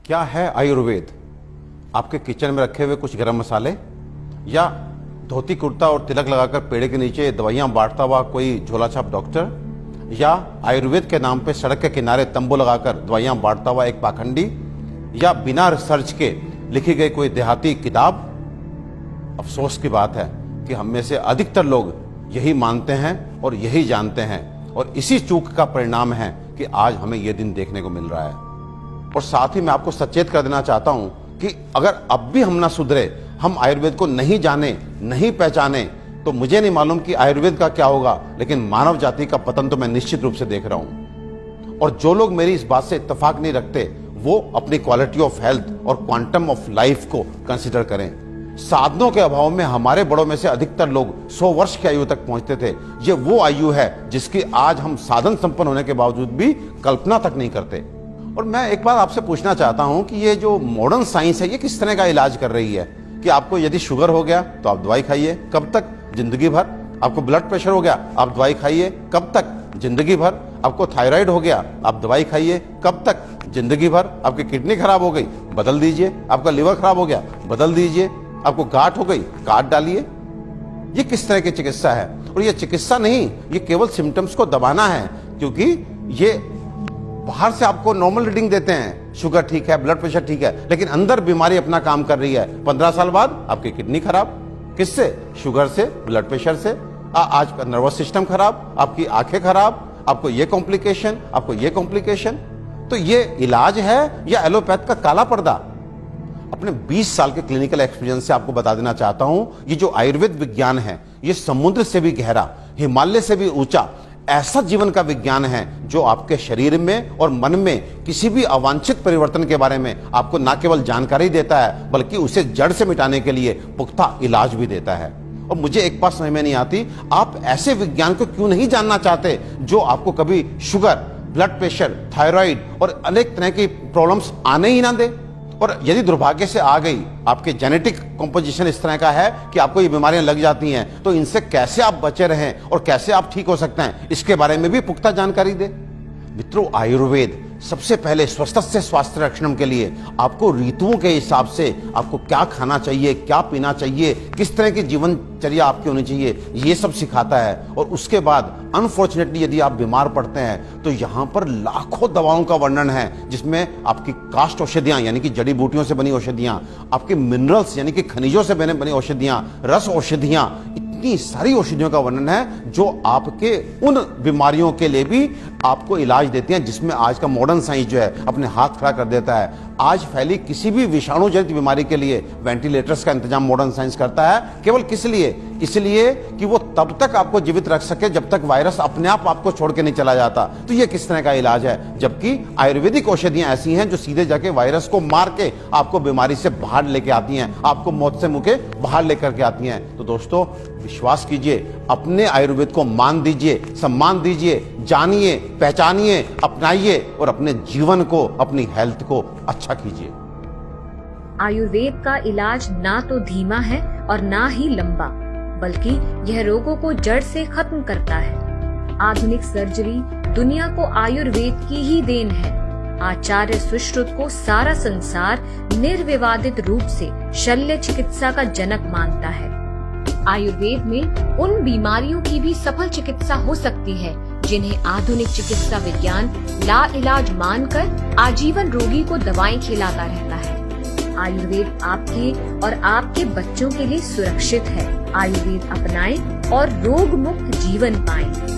क्या है आयुर्वेद? आपके किचन में रखे हुए कुछ गरम मसाले, या धोती कुर्ता और तिलक लगाकर पेड़ के नीचे दवाइयां बांटता हुआ कोई झोला छाप डॉक्टर, या आयुर्वेद के नाम पे सड़क के किनारे तंबू लगाकर दवाइयां बांटता हुआ एक पाखंडी, या बिना रिसर्च के लिखी गई कोई देहाती किताब? अफसोस की बात है कि हम में से अधिकतर लोग यही मानते हैं और यही जानते हैं, और इसी चूक का परिणाम है कि आज हमें यह दिन देखने को मिल रहा है। और साथ ही मैं आपको सचेत कर देना चाहता हूं कि अगर अब भी हम ना सुधरे, हम आयुर्वेद को नहीं जाने, नहीं पहचाने, तो मुझे नहीं मालूम कि आयुर्वेद का क्या होगा, लेकिन मानव जाति का पतन तो मैं निश्चित रूप से देख रहा हूं। और जो लोग मेरी इस बात से इत्तेफाक नहीं रखते, वो अपनी क्वालिटी ऑफ हेल्थ और क्वांटम ऑफ लाइफ को कंसिडर करें। साधनों के अभाव में हमारे बड़ों में से अधिकतर लोग 100 वर्ष की आयु तक पहुंचते थे। ये वो आयु है जिसकी आज हम साधन संपन्न होने के बावजूद भी कल्पना तक नहीं करते। और मैं एक बार आपसे पूछना चाहता हूं कि ये जो मॉडर्न साइंस है, ये किस तरह का इलाज कर रही है? कि आपको यदि शुगर हो गया तो आप दवाई खाइए, कब तक? जिंदगी भर। आपको ब्लड प्रेशर हो गया, आप दवाई खाइए, कब तक? जिंदगी भर। आपको थायराइड हो गया, आप दवाई खाइए, कब तक? जिंदगी भर। आपकी किडनी खराब हो गई, बदल दीजिए। आपका लिवर खराब हो गया, बदल दीजिए। आपको गांठ हो गई, काट डालिए। ये किस तरह की चिकित्सा है? और ये चिकित्सा नहीं, ये केवल सिम्टम्स को दबाना है, क्योंकि ये बाहर से आपको नॉर्मल रीडिंग देते हैं, शुगर ठीक है, ब्लड प्रेशर ठीक है, लेकिन अंदर बीमारी अपना काम कर रही है। 15 साल बाद आपकी किडनी खराब, किससे? शुगर से, ब्लड प्रेशर से। आज का नर्वस सिस्टम खराब, आपकी आंखें खराब, आपको ये कॉम्प्लिकेशन, आपको ये कॉम्प्लिकेशन। तो ये इलाज है या एलोपैथ का काला पर्दा? अपने 20 साल के क्लिनिकल एक्सपीरियंस से आपको बता देना चाहता हूं, ये जो आयुर्वेद विज्ञान है, ये समुद्र से भी गहरा, हिमालय से भी ऊंचा ऐसा जीवन का विज्ञान है जो आपके शरीर में और मन में किसी भी अवांछित परिवर्तन के बारे में आपको न केवल जानकारी देता है, बल्कि उसे जड़ से मिटाने के लिए पुख्ता इलाज भी देता है। और मुझे एक बात समझ में नहीं आती, आप ऐसे विज्ञान को क्यों नहीं जानना चाहते जो आपको कभी शुगर, ब्लड प्रेशर, थायराइड और अनेक तरह की प्रॉब्लम्स आने ही ना दे। और यदि दुर्भाग्य से आ गई, आपके जेनेटिक कॉम्पोजिशन इस तरह का है कि आपको ये बीमारियां लग जाती हैं, तो इनसे कैसे आप बचे रहें और कैसे आप ठीक हो सकते हैं, इसके बारे में भी पुख्ता जानकारी दे। मित्रों, आयुर्वेद सबसे पहले स्वस्थ से स्वास्थ्य रक्षण के लिए आपको ऋतुओं के हिसाब से आपको क्या खाना चाहिए, क्या पीना चाहिए, किस तरह की जीवनचर्या आपकी होनी चाहिए, ये सब सिखाता है। और उसके बाद अनफॉर्चुनेटली यदि आप बीमार पड़ते हैं तो यहाँ पर लाखों दवाओं का वर्णन है, जिसमें आपकी काष्ठ औषधियां यानी कि जड़ी बूटियों से बनी औषधियां, आपके मिनरल्स यानी कि खनिजों से बनी औषधियां, रस औषधियां, इतनी सारी औषधियों का वर्णन है जो आपके उन बीमारियों के लिए भी आपको इलाज देती हैं, जिसमें आज का मॉडर्न साइंस जो है अपने हाथ खड़ा कर देता है। आज फैली किसी भी विषाणु जनित बीमारी के लिए वेंटिलेटर्स का इंतजाम मॉडर्न साइंस करता है। केवल किस लिए? इसलिए कि वो तब तक आपको जीवित रख सके जब तक वायरस अपने आप आपको छोड़ के नहीं चला जाता। तो ये किस तरह का इलाज है? जबकि आयुर्वेदिक औषधियां ऐसी हैं जो सीधे जाके वायरस को मार के आपको बीमारी से बाहर लेके आती हैं, आपको मौत से मुंह के बाहर लेकर के आती हैं। तो दोस्तों, विश्वास कीजिए, अपने आयुर्वेद को मान दीजिए, सम्मान दीजिए, जानिए, पहचानिए, अपनाइए और अपने जीवन को, अपनी हेल्थ को अच्छा कीजिए। आयुर्वेद का इलाज ना तो धीमा है और ना ही लंबा, बल्कि यह रोगों को जड़ से खत्म करता है। आधुनिक सर्जरी दुनिया को आयुर्वेद की ही देन है। आचार्य सुश्रुत को सारा संसार निर्विवादित रूप से शल्य चिकित्सा का जनक मानता है। आयुर्वेद में उन बीमारियों की भी सफल चिकित्सा हो सकती है जिन्हें आधुनिक चिकित्सा विज्ञान लाइलाज मानकर आजीवन रोगी को दवाएं खिलाता रहता है। आयुर्वेद आपके और आपके बच्चों के लिए सुरक्षित है। आयुर्वेद अपनाएं और रोग मुक्त जीवन पाएं।